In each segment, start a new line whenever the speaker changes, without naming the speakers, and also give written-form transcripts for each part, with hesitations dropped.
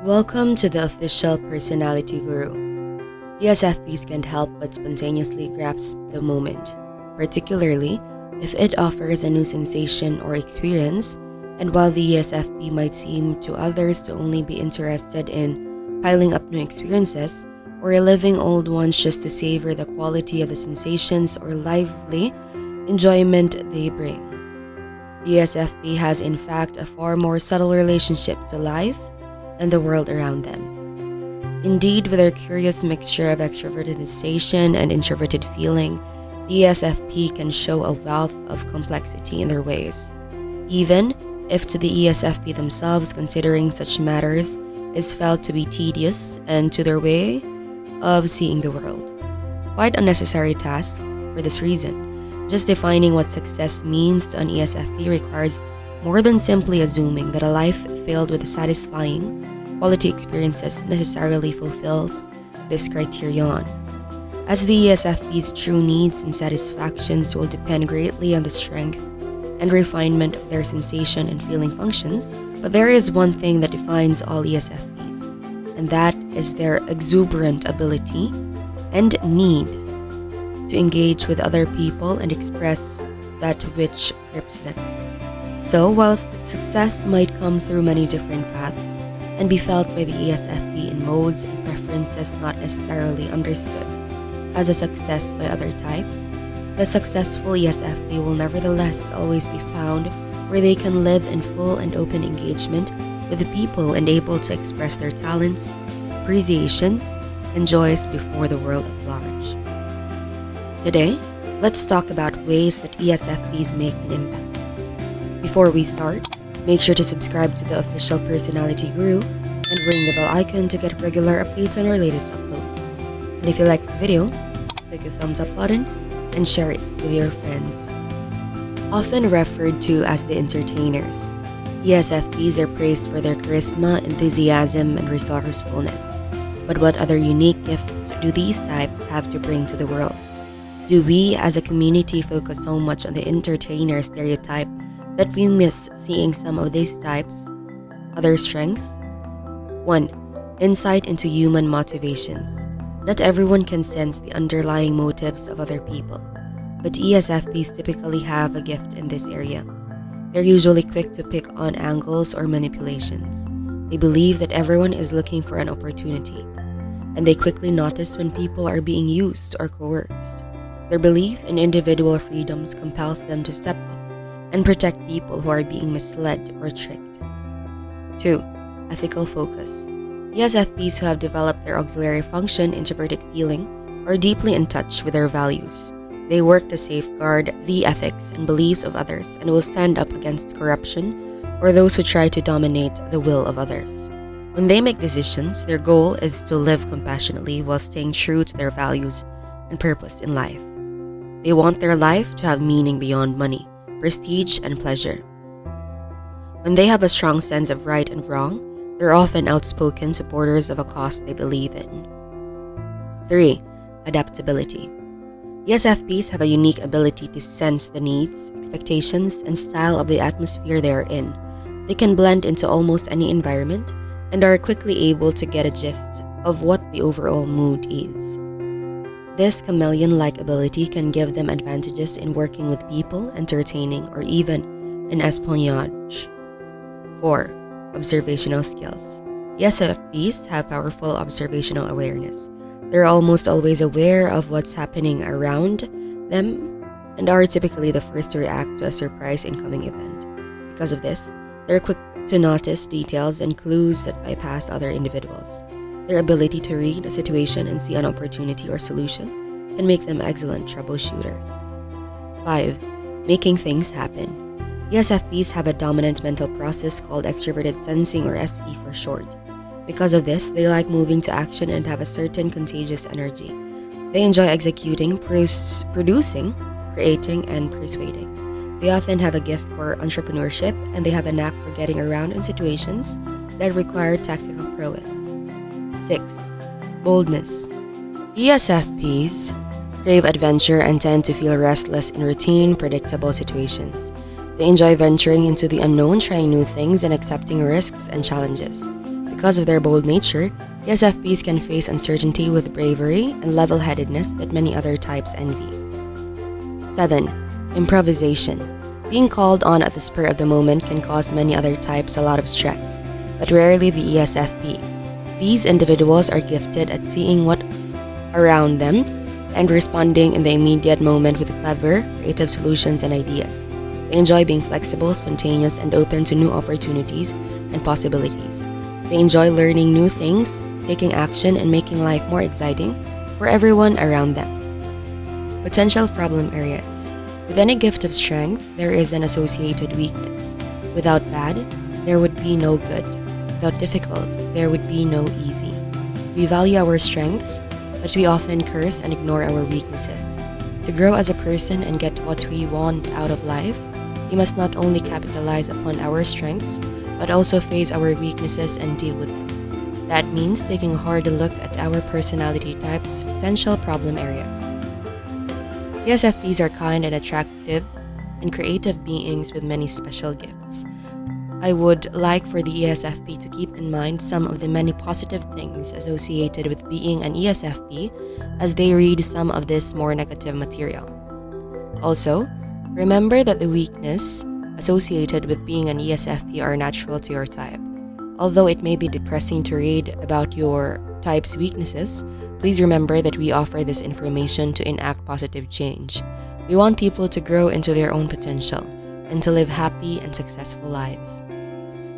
Welcome to the Official Personality Guru. ESFPs can't help but spontaneously grasp the moment, particularly if it offers a new sensation or experience, and while the ESFP might seem to others to only be interested in piling up new experiences or reliving old ones just to savor the quality of the sensations or lively enjoyment they bring. The ESFP has in fact a far more subtle relationship to life and the world around them. Indeed, with their curious mixture of extroverted sensation and introverted feeling, the ESFP can show a wealth of complexity in their ways, even if to the ESFP themselves considering such matters is felt to be tedious and to their way of seeing the world. Quite unnecessary task for this reason. Just defining what success means to an ESFP requires more than simply assuming that a life filled with satisfying quality experiences necessarily fulfills this criterion, as the ESFP's true needs and satisfactions will depend greatly on the strength and refinement of their sensation and feeling functions. But there is one thing that defines all ESFPs, and that is their exuberant ability and need to engage with other people and express that which grips them. So, whilst success might come through many different paths and be felt by the ESFP in modes and preferences not necessarily understood as a success by other types, the successful ESFP will nevertheless always be found where they can live in full and open engagement with the people and able to express their talents, appreciations, and joys before the world at large. Today, let's talk about ways that ESFPs make an impact. Before we start, make sure to subscribe to the Official Personality Guru and ring the bell icon to get regular updates on our latest uploads. And if you like this video, click the thumbs up button and share it with your friends. Often referred to as the entertainers, ESFPs are praised for their charisma, enthusiasm, and resourcefulness. But what other unique gifts do these types have to bring to the world? Do we as a community focus so much on the entertainer stereotype that we miss seeing some of these types' other strengths? 1. Insight into human motivations. Not everyone can sense the underlying motives of other people, but ESFPs typically have a gift in this area. They're usually quick to pick on angles or manipulations. They believe that everyone is looking for an opportunity, and they quickly notice when people are being used or coerced. Their belief in individual freedoms compels them to step up and protect people who are being misled or tricked. 2. Ethical focus. ESFPs who have developed their auxiliary function, introverted feeling, are deeply in touch with their values. They work to safeguard the ethics and beliefs of others and will stand up against corruption or those who try to dominate the will of others. When they make decisions, their goal is to live compassionately while staying true to their values and purpose in life. They want their life to have meaning beyond money, prestige, and pleasure. When they have a strong sense of right and wrong, they're often outspoken supporters of a cause they believe in. 3. Adaptability. ESFPs have a unique ability to sense the needs, expectations, and style of the atmosphere they are in. They can blend into almost any environment and are quickly able to get a gist of what the overall mood is. This chameleon-like ability can give them advantages in working with people, entertaining, or even in espionage. 4. Observational skills. ESFPs have powerful observational awareness. They're almost always aware of what's happening around them and are typically the first to react to a surprise incoming event. Because of this, they're quick to notice details and clues that bypass other individuals. Their ability to read a situation and see an opportunity or solution can make them excellent troubleshooters. 5. Making things happen. ESFPs have a dominant mental process called Extraverted Sensing, or SE for short. Because of this, they like moving to action and have a certain contagious energy. They enjoy executing, producing, creating, and persuading. They often have a gift for entrepreneurship, and they have a knack for getting around in situations that require tactical prowess. 6. Boldness. ESFPs crave adventure and tend to feel restless in routine, predictable situations. They enjoy venturing into the unknown, trying new things, and accepting risks and challenges. Because of their bold nature, ESFPs can face uncertainty with bravery and level-headedness that many other types envy. 7. Improvisation. Being called on at the spur of the moment can cause many other types a lot of stress, but rarely the ESFP. These individuals are gifted at seeing what around them and responding in the immediate moment with clever, creative solutions and ideas. They enjoy being flexible, spontaneous, and open to new opportunities and possibilities. They enjoy learning new things, taking action, and making life more exciting for everyone around them. Potential problem areas. With any gift of strength, there is an associated weakness. Without bad, there would be no good. Without difficult, there would be no easy. We value our strengths, but we often curse and ignore our weaknesses. To grow as a person and get what we want out of life, we must not only capitalize upon our strengths, but also face our weaknesses and deal with them. That means taking a hard look at our personality type's potential problem areas. ESFPs are kind and attractive and creative beings with many special gifts. I would like for the ESFP to keep in mind some of the many positive things associated with being an ESFP as they read some of this more negative material. Also, remember that the weakness associated with being an ESFP are natural to your type. Although it may be depressing to read about your type's weaknesses, please remember that we offer this information to enact positive change. We want people to grow into their own potential and to live happy and successful lives.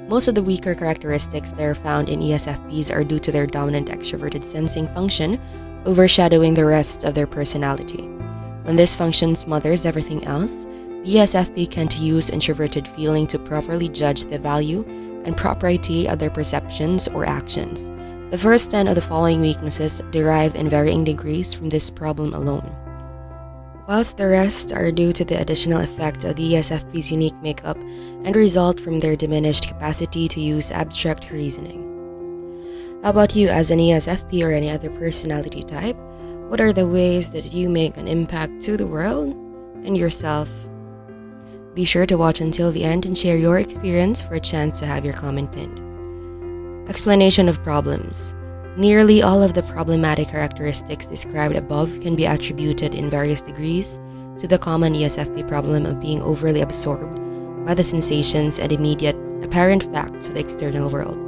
Most of the weaker characteristics that are found in ESFPs are due to their dominant extroverted sensing function overshadowing the rest of their personality. When this function smothers everything else, the ESFP can't use introverted feeling to properly judge the value and propriety of their perceptions or actions. The first 10 of the following weaknesses derive in varying degrees from this problem alone, whilst the rest are due to the additional effect of the ESFP's unique makeup and result from their diminished capacity to use abstract reasoning. How about you as an ESFP or any other personality type? What are the ways that you make an impact to the world and yourself? Be sure to watch until the end and share your experience for a chance to have your comment pinned. Explanation of problems. Nearly all of the problematic characteristics described above can be attributed in various degrees to the common ESFP problem of being overly absorbed by the sensations and immediate apparent facts of the external world.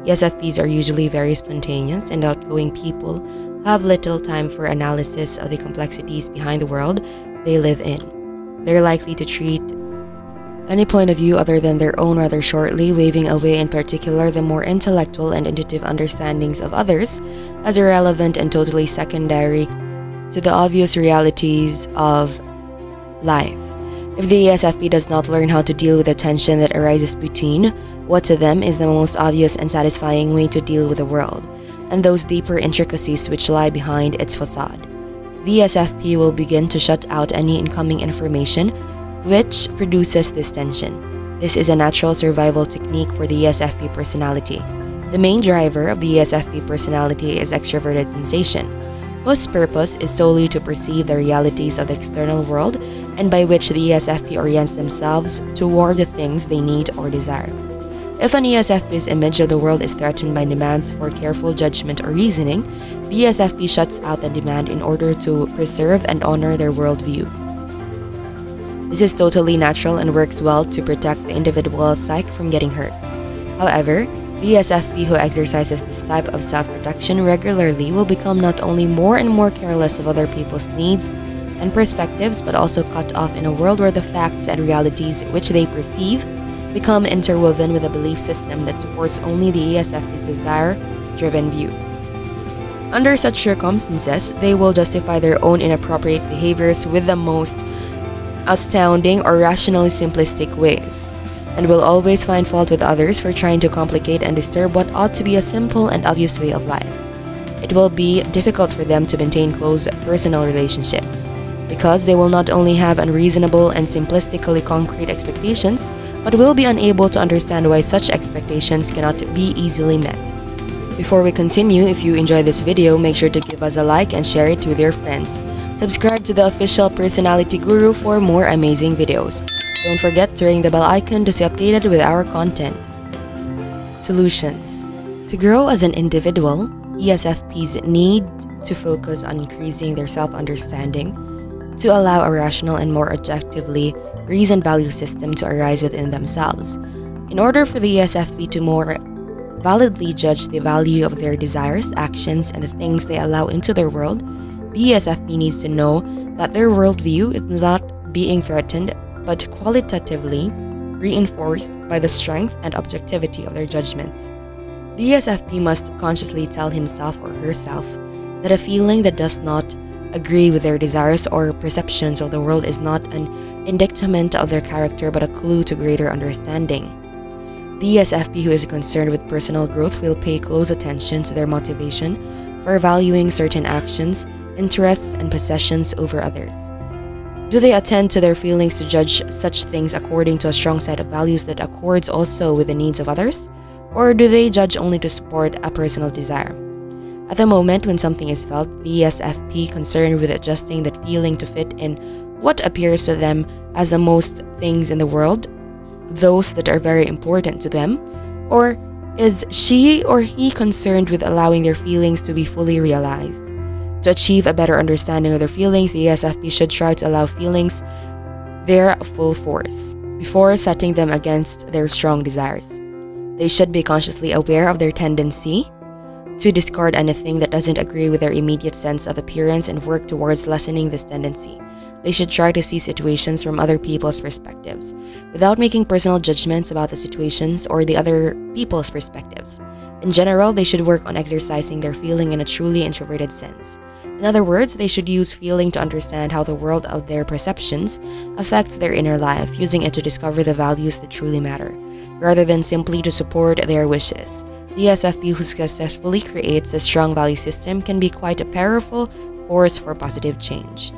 ESFPs are usually very spontaneous and outgoing people who have little time for analysis of the complexities behind the world they live in. They're likely to treat any point of view other than their own rather shortly, waving away in particular the more intellectual and intuitive understandings of others as irrelevant and totally secondary to the obvious realities of life. If the ESFP does not learn how to deal with the tension that arises between what to them is the most obvious and satisfying way to deal with the world, and those deeper intricacies which lie behind its facade, the ESFP will begin to shut out any incoming information which produces this tension. This is a natural survival technique for the ESFP personality. The main driver of the ESFP personality is extraverted sensation, whose purpose is solely to perceive the realities of the external world and by which the ESFP orients themselves toward the things they need or desire. If an ESFP's image of the world is threatened by demands for careful judgment or reasoning, the ESFP shuts out the demand in order to preserve and honor their worldview. This is totally natural and works well to protect the individual's psyche from getting hurt. However, the ESFP who exercises this type of self-protection regularly will become not only more and more careless of other people's needs and perspectives, but also cut off in a world where the facts and realities which they perceive become interwoven with a belief system that supports only the ESFP's desire-driven view. Under such circumstances, they will justify their own inappropriate behaviors with the most astounding or rationally simplistic ways, and will always find fault with others for trying to complicate and disturb what ought to be a simple and obvious way of life. It will be difficult for them to maintain close personal relationships, because they will not only have unreasonable and simplistically concrete expectations, but will be unable to understand why such expectations cannot be easily met. Before we continue, if you enjoyed this video, make sure to give us a like and share it with your friends. Subscribe to the Official Personality Guru for more amazing videos. Don't forget to ring the bell icon to stay updated with our content. Solutions. To grow as an individual, ESFPs need to focus on increasing their self-understanding to allow a rational and more objectively reasoned value system to arise within themselves. In order for the ESFP to more validly judge the value of their desires, actions, and the things they allow into their world, the ESFP needs to know that their worldview is not being threatened but qualitatively reinforced by the strength and objectivity of their judgments. The ESFP must consciously tell himself or herself that a feeling that does not agree with their desires or perceptions of the world is not an indictment of their character but a clue to greater understanding. The ESFP who is concerned with personal growth will pay close attention to their motivation for valuing certain actions, interests, and possessions over others. Do they attend to their feelings to judge such things according to a strong set of values that accords also with the needs of others? Or do they judge only to support a personal desire? At the moment when something is felt, the ESFP concerned with adjusting that feeling to fit in what appears to them as the most things in the world, those that are very important to them? Or is she or he concerned with allowing their feelings to be fully realized? To achieve a better understanding of their feelings, the ESFP should try to allow feelings their full force before setting them against their strong desires. They should be consciously aware of their tendency to discard anything that doesn't agree with their immediate sense of appearance and work towards lessening this tendency. They should try to see situations from other people's perspectives, without making personal judgments about the situations or the other people's perspectives. In general, they should work on exercising their feeling in a truly introverted sense. In other words, they should use feeling to understand how the world of their perceptions affects their inner life, using it to discover the values that truly matter, rather than simply to support their wishes. The ESFP who successfully creates a strong value system can be quite a powerful force for positive change.